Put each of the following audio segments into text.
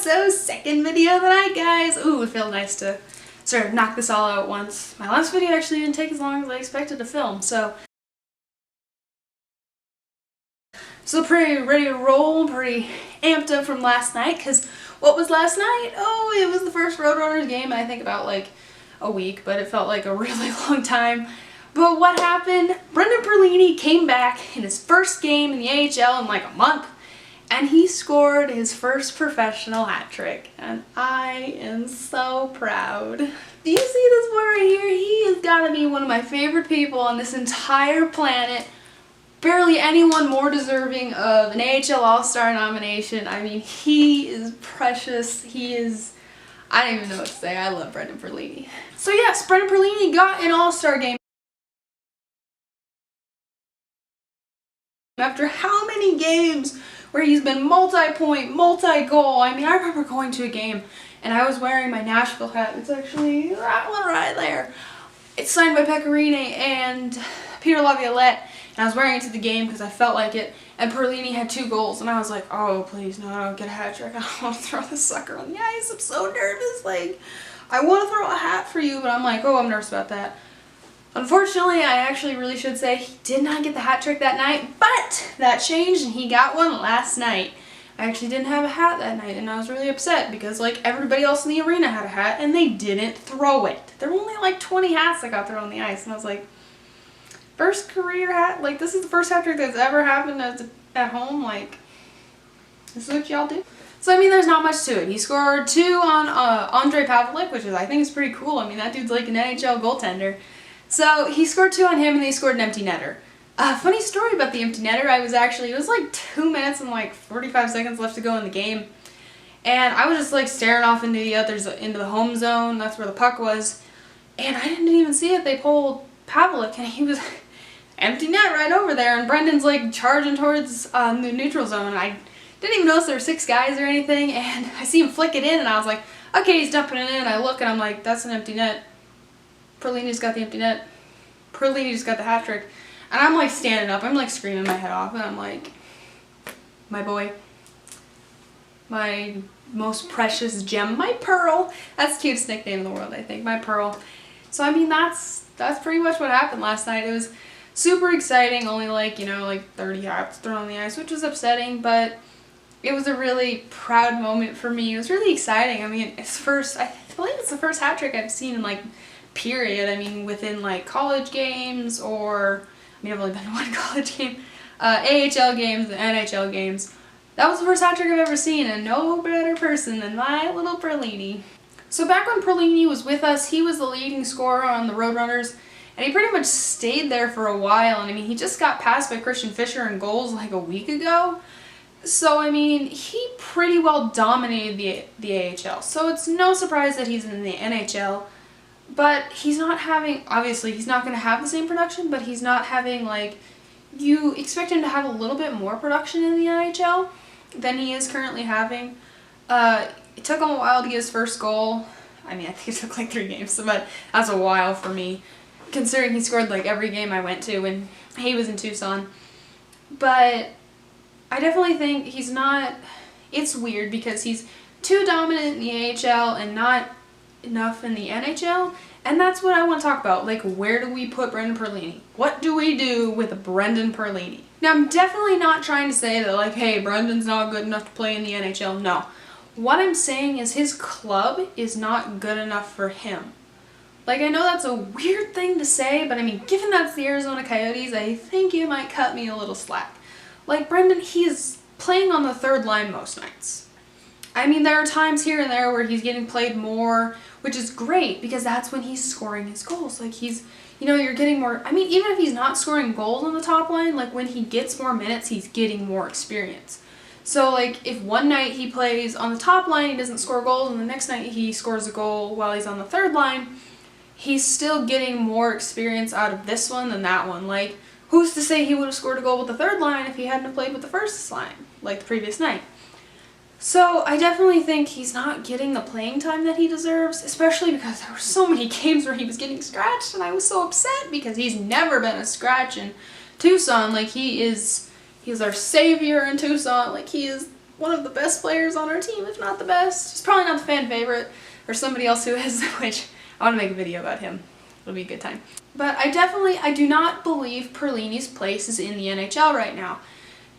So second video of the night, guys. Ooh, it feels nice to sort of knock this all out at once. My last video actually didn't take as long as I expected to film, so pretty ready to roll, pretty amped up from last night, because what was last night? Oh, it was the first Roadrunners game, I think about like a week, but it felt like a really long time. But what happened? Brendan Perlini came back in his first game in the AHL in like a month, and he scored his first professional hat trick, and I am so proud. Do you see this boy right here? He has got to be one of my favorite people on this entire planet. Barely anyone more deserving of an AHL All-Star nomination. I mean, he is precious. He is... I don't even know what to say. I love Brendan Perlini. So yes, Brendan Perlini got an All-Star game. After how many games where he's been multi-point, multi-goal. I mean, I remember going to a game and I was wearing my Nashville hat. It's actually that one right there. It's signed by Pecorine and Peter Laviolette. And I was wearing it to the game because I felt like it. And Perlini had 2 goals. And I was like, oh, please, no, I don't get a hat trick. I don't want to throw this sucker on the ice. I'm so nervous. Like, I want to throw a hat for you. But I'm like, oh, I'm nervous about that. Unfortunately, I actually really should say he did not get the hat trick that night. But that changed and he got one last night. I actually didn't have a hat that night. And I was really upset because, like, everybody else in the arena had a hat. And they didn't throw it. There were only like 20 hats that got thrown on the ice. And I was like... First career hat, like this is the first hat trick that's ever happened at home, like this is what y'all do. So I mean there's not much to it. He scored 2 on Andre Pavlik, which is I think is pretty cool. I mean that dude's like an NHL goaltender. So he scored 2 on him and they scored an empty netter. Funny story about the empty netter, it was like 2 minutes and like 45 seconds left to go in the game. And I was just like staring off into the home zone, that's where the puck was. And I didn't even see it. They pulled Pavlik and he was empty net right over there, and Brendan's like charging towards the neutral zone, and I didn't even notice there were 6 guys or anything, and I see him flick it in and I was like, okay, he's dumping it in. I look and I'm like, that's an empty net. Perlini just got the empty net. Perlini just got the hat trick. And I'm like standing up, I'm like screaming my head off, and I'm like, my boy, my most precious gem, my Pearl. That's the cutest nickname in the world, I think, my Pearl. So I mean that's pretty much what happened last night. It was super exciting, only like, you know, like 30 hats thrown on the ice, which was upsetting, but it was a really proud moment for me. It was really exciting. I mean, I believe it's the first hat trick I've seen in like, period. I mean, within like college games or, I mean, I've only been to 1 college game, AHL games and NHL games. That was the first hat trick I've ever seen, and no better person than my little Perlini. So back when Perlini was with us, he was the leading scorer on the Roadrunners, and he pretty much stayed there for a while. And I mean, he just got passed by Christian Fischer in goals like a week ago. So I mean, he pretty well dominated the AHL. So it's no surprise that he's in the NHL. But he's not having, obviously he's not going to have the same production, but he's not having like, you expect him to have a little bit more production in the NHL than he is currently having. It took him a while to get his first goal. I mean, I think it took like 3 games, but that's a while for me, considering he scored like every game I went to when he was in Tucson. But I definitely think he's not, it's weird because he's too dominant in the AHL and not enough in the NHL. And that's what I want to talk about. Like, where do we put Brendan Perlini? What do we do with Brendan Perlini? Now, I'm definitely not trying to say that like, hey, Brendan's not good enough to play in the NHL. No. What I'm saying is his club is not good enough for him. Like, I know that's a weird thing to say, but I mean, given that's the Arizona Coyotes, I think you might cut me a little slack. Like, Brendan, he's playing on the 3rd line most nights. I mean, there are times here and there where he's getting played more, which is great because that's when he's scoring his goals. Like, he's, you know, you're getting more, I mean, even if he's not scoring goals on the top line, like, when he gets more minutes, he's getting more experience. So, like, if one night he plays on the top line, he doesn't score goals, and the next night he scores a goal while he's on the 3rd line, he's still getting more experience out of this one than that one. Like, who's to say he would have scored a goal with the 3rd line if he hadn't played with the 1st line, like the previous night? So, I definitely think he's not getting the playing time that he deserves, especially because there were so many games where he was getting scratched, and I was so upset because he's never been a scratch in Tucson. Like, he is our savior in Tucson. Like, he is one of the best players on our team, if not the best. He's probably not the fan favorite, or somebody else who is, which I want to make a video about him. It'll be a good time. But I do not believe Perlini's place is in the NHL right now,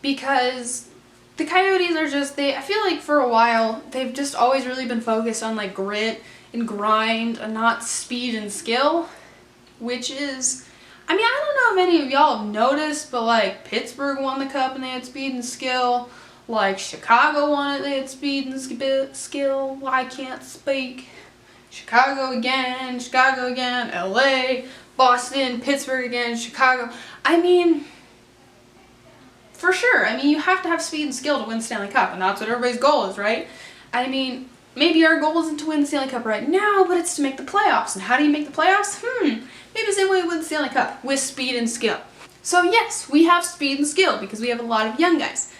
because the Coyotes are just, I feel like for a while, they've just always really been focused on like grit and grind and not speed and skill, which is, I mean, I don't know if any of y'all have noticed, but like Pittsburgh won the cup and they had speed and skill. Like Chicago won it, they had speed and skill. I can't speak. Chicago again, LA, Boston, Pittsburgh again, Chicago. I mean, for sure. I mean, you have to have speed and skill to win Stanley Cup, and that's what everybody's goal is, right? I mean, maybe our goal isn't to win the Stanley Cup right now, but it's to make the playoffs. And how do you make the playoffs? Maybe the same way we win the Stanley Cup, with speed and skill. So yes, we have speed and skill because we have a lot of young guys.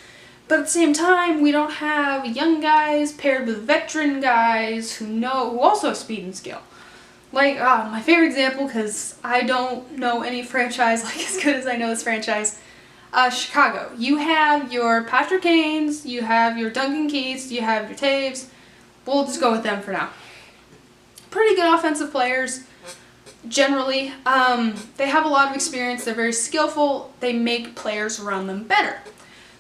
But at the same time, we don't have young guys paired with veteran guys who also have speed and skill. Like, my favorite example, because I don't know any franchise like as good as I know this franchise, Chicago. You have your Patrick Kanes, you have your Duncan Keiths, you have your Taves. We'll just go with them for now. Pretty good offensive players, generally. They have a lot of experience, they're very skillful, they make players around them better.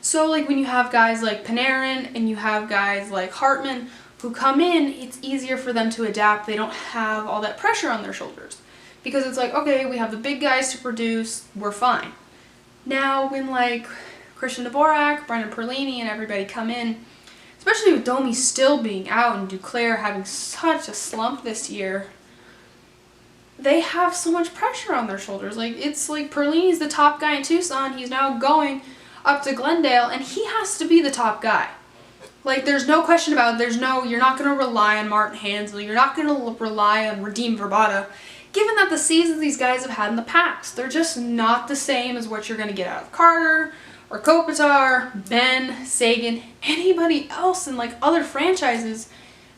So like when you have guys like Panarin and you have guys like Hartman who come in, it's easier for them to adapt. They don't have all that pressure on their shoulders. Because it's like, okay, we have the big guys to produce, we're fine. Now when like Christian Dvorak, Brendan Perlini, and everybody come in, especially with Domi still being out and Duclair having such a slump this year, they have so much pressure on their shoulders. Like, it's like Perlini's the top guy in Tucson, he's now going up to Glendale, and he has to be the top guy. Like, there's no question about it. You're not going to rely on Martin Hansley. You're not going to rely on Radim Verbata. Given that the seasons these guys have had in the past, they're just not the same as what you're going to get out of Carter, or Kopitar, Ben, Sagan, anybody else in, like, other franchises.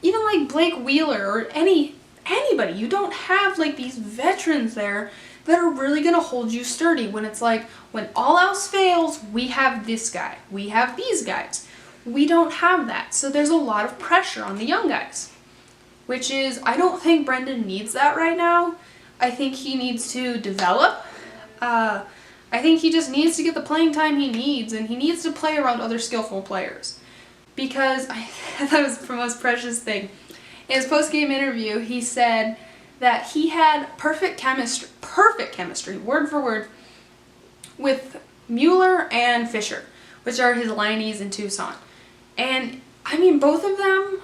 Even, like, Blake Wheeler, or anybody. You don't have, like, these veterans there that are really going to hold you sturdy when it's like, when all else fails, we have this guy. We have these guys. We don't have that. So there's a lot of pressure on the young guys. Which is, I don't think Brendan needs that right now. I think he needs to develop. I think he just needs to get the playing time he needs, and he needs to play around other skillful players. Because I thought it was the most precious thing. In his post-game interview, he said that he had perfect chemistry, word for word, with Mueller and Fisher, which are his lineys in Tucson. And, I mean, both of them,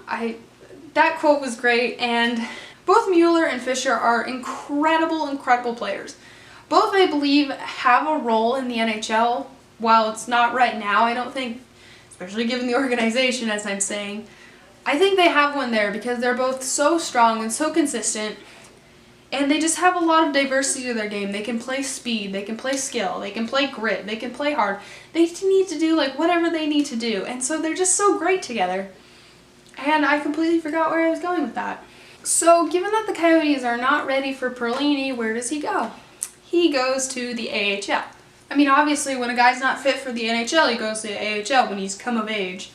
that quote was great, and both Mueller and Fisher are incredible players. Both, I believe, have a role in the NHL. While it's not right now, I don't think, especially given the organization, as I'm saying, I think they have one there because they're both so strong and so consistent. And they just have a lot of diversity to their game. They can play speed, they can play skill, they can play grit, they can play hard. They need to do like whatever they need to do. And so they're just so great together. And I completely forgot where I was going with that. So given that the Coyotes are not ready for Perlini, where does he go? He goes to the AHL. I mean, obviously when a guy's not fit for the NHL, he goes to the AHL when he's come of age.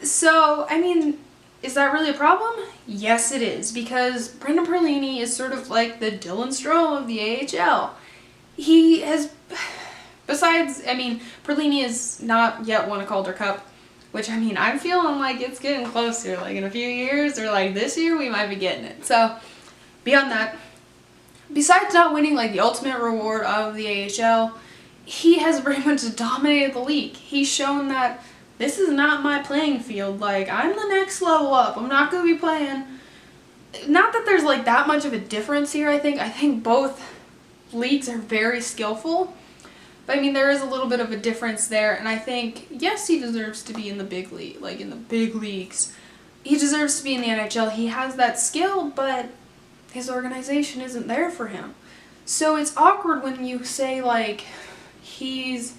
So, I mean, is that really a problem? Yes, it is, because Brendan Perlini is sort of like the Dylan Strome of the AHL. He has, besides, I mean, Perlini has not yet won a Calder Cup, which, I mean, I'm feeling like it's getting closer. Like, in a few years, or like this year, we might be getting it. So, beyond that, besides not winning, like, the ultimate reward of the AHL, he has very much dominated the league. He's shown that this is not my playing field. Like, I'm the next level up. I'm not going to be playing. Not that there's, like, that much of a difference here, I think. I think both leagues are very skillful. But, I mean, there is a little bit of a difference there. And I think, yes, he deserves to be in the big league, like, in the big leagues. He deserves to be in the NHL. He has that skill, but his organization isn't there for him. So it's awkward when you say, like, he's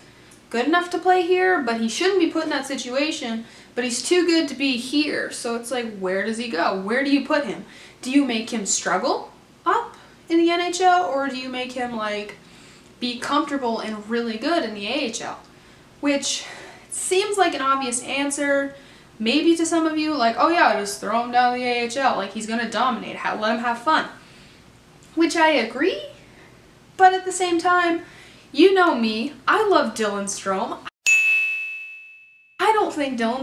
good enough to play here, but he shouldn't be put in that situation, but he's too good to be here. So it's like, where does he go? Where do you put him? Do you make him struggle up in the NHL, or do you make him, like, be comfortable and really good in the AHL? Which seems like an obvious answer, maybe to some of you, like, oh yeah, just throw him down the AHL, like he's gonna dominate, let him have fun. Which I agree, but at the same time, you know me, I love Dylan Strome. I don't think Dylan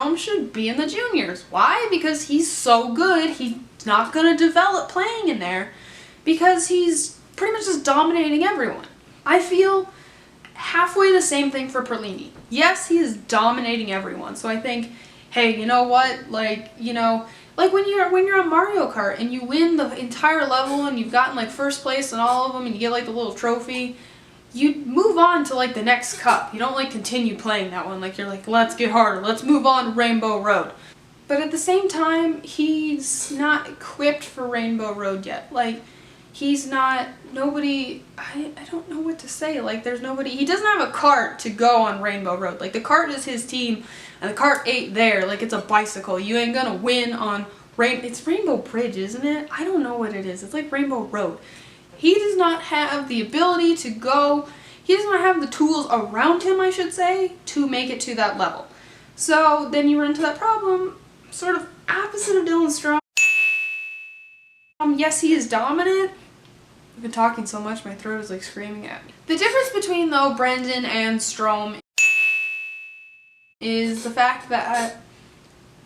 Strome should be in the juniors. Why? Because he's so good, he's not gonna develop playing in there because he's pretty much just dominating everyone. I feel halfway the same thing for Perlini. Yes, he is dominating everyone. So I think, hey, you know what? Like, you know, like when you're on Mario Kart and you win the entire level and you've gotten like first place in all of them and you get like the little trophy, you move on to like the next cup. You don't like continue playing that one. Like you're like, let's get harder. Let's move on to Rainbow Road. But at the same time, he's not equipped for Rainbow Road yet. Like, he's not, nobody, I don't know what to say. Like, there's nobody, he doesn't have a cart to go on Rainbow Road. Like, the cart is his team, and the cart ain't there. Like, it's a bicycle. You ain't gonna win on, it's Rainbow Bridge, isn't it? I don't know what it is. It's like Rainbow Road. He does not have the ability to go, he does not have the tools around him, I should say, to make it to that level. So, then you run into that problem, sort of opposite of Dylan Strome. Yes, he is dominant. I've been talking so much, my throat is like screaming at me. The difference between, though, Brendan and Strome is the fact that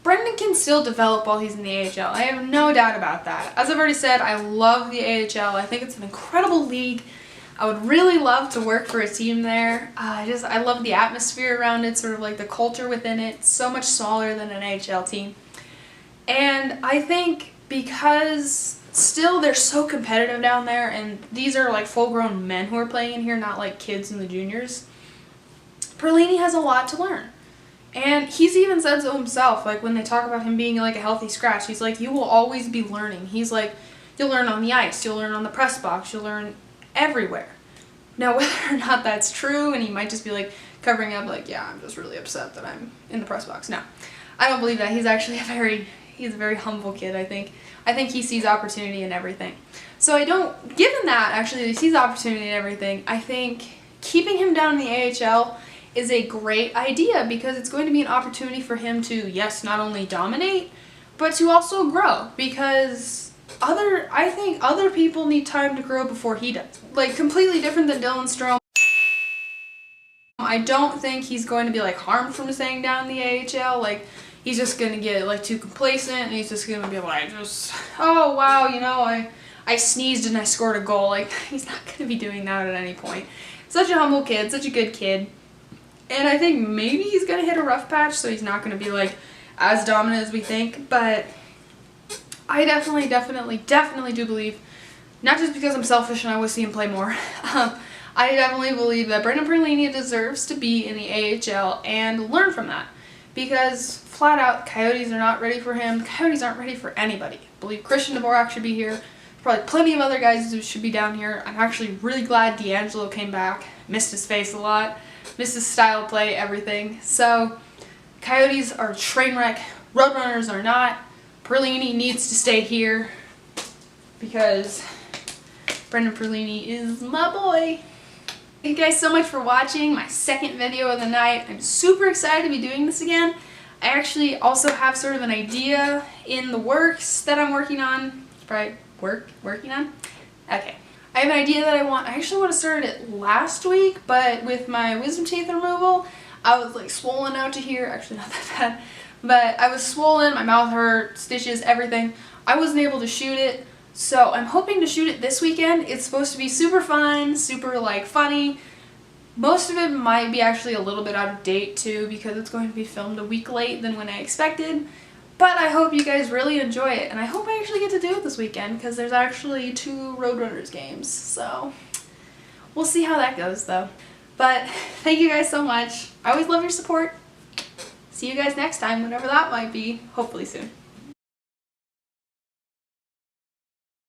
Brendan can still develop while he's in the AHL. I have no doubt about that. As I've already said, I love the AHL. I think it's an incredible league. I would really love to work for a team there. I love the atmosphere around it, sort of like the culture within it. It's so much smaller than an AHL team. And I think because still they're so competitive down there, and these are like full-grown men who are playing in here, not like kids in the juniors, Perlini has a lot to learn. And he's even said so himself, like when they talk about him being like a healthy scratch, he's like, you will always be learning. He's like, you'll learn on the ice, you'll learn on the press box, you'll learn everywhere. Now, whether or not that's true, and he might just be like covering up like, yeah, I'm just really upset that I'm in the press box. No, I don't believe that. He's actually he's a very humble kid, I think. I think he sees opportunity in everything. So given that, actually, he sees opportunity in everything, I think keeping him down in the AHL is a great idea because it's going to be an opportunity for him to, yes, not only dominate, but to also grow, because I think other people need time to grow before he does. Like, completely different than Dylan Strome. I don't think he's going to be like harmed from staying down in the AHL. Like, he's just going to get like too complacent, and he's just going to be like, oh wow, you know, I sneezed and I scored a goal. Like, he's not going to be doing that at any point. Such a humble kid, such a good kid. And I think maybe he's going to hit a rough patch, so he's not going to be like as dominant as we think, but I definitely do believe, not just because I'm selfish and I want to see him play more, I definitely believe that Brendan Perlini deserves to be in the AHL and learn from that. Because flat out, Coyotes are not ready for him. Coyotes aren't ready for anybody. I believe Christian Dvorak should be here. There's probably plenty of other guys who should be down here. I'm actually really glad D'Angelo came back. Missed his face a lot. Missed his style of play, everything. So, Coyotes are a train wreck. Roadrunners are not. Perlini needs to stay here because Brendan Perlini is my boy. Thank you guys so much for watching my second video of the night. I'm super excited to be doing this again. I actually also have sort of an idea in the works that I'm working on. Probably working on? Okay. I have an idea that I actually want to start it last week, but with my wisdom teeth removal, I was like swollen out to here. Actually, not that bad. But I was swollen, my mouth hurt, stitches, everything. I wasn't able to shoot it, so I'm hoping to shoot it this weekend. It's supposed to be super fun, super like funny. Most of it might be actually a little bit out of date too, because it's going to be filmed a week late than when I expected. But I hope you guys really enjoy it, and I hope I actually get to do it this weekend, because there's actually 2 Roadrunners games, so we'll see how that goes though. But thank you guys so much. I always love your support. See you guys next time, whenever that might be, hopefully soon.